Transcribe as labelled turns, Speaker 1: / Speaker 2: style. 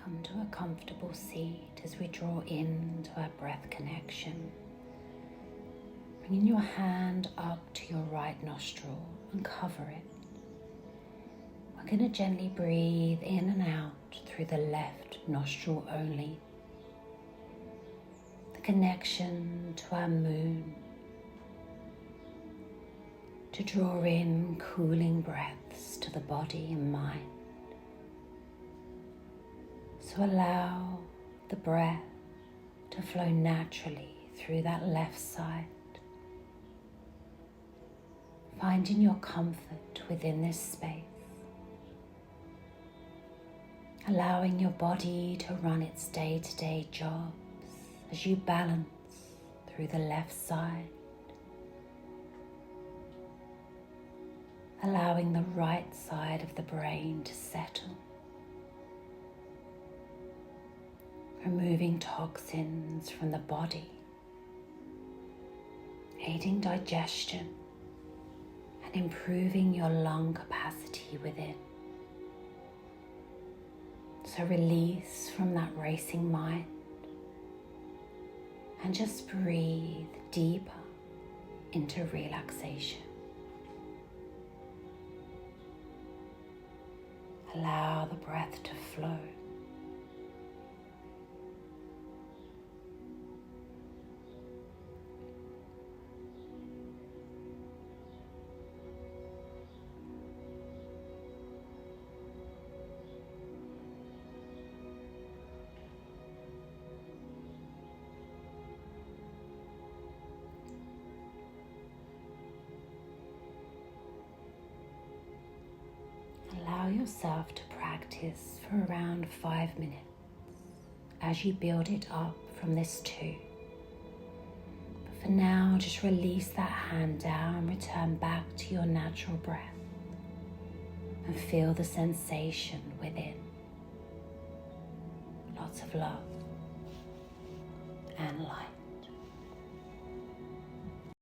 Speaker 1: Come to a comfortable seat as we draw into our breath connection. Bringing your hand up to your right nostril and cover it. We're going to gently breathe in and out through the left nostril only. The connection to our moon. To draw in cooling breaths to the body and mind. So allow the breath to flow naturally through that left side. Finding your comfort within this space. Allowing your body to run its day-to-day jobs as you balance through the left side. Allowing the right side of the brain to settle. Removing toxins from the body, aiding digestion and improving your lung capacity within. So release from that racing mind and just breathe deeper into relaxation. Allow the breath to flow. Allow yourself to practice for around 5 minutes as you build it up from this 2. But for now, just release that hand down, return back to your natural breath and feel the sensation within. Lots of love and light.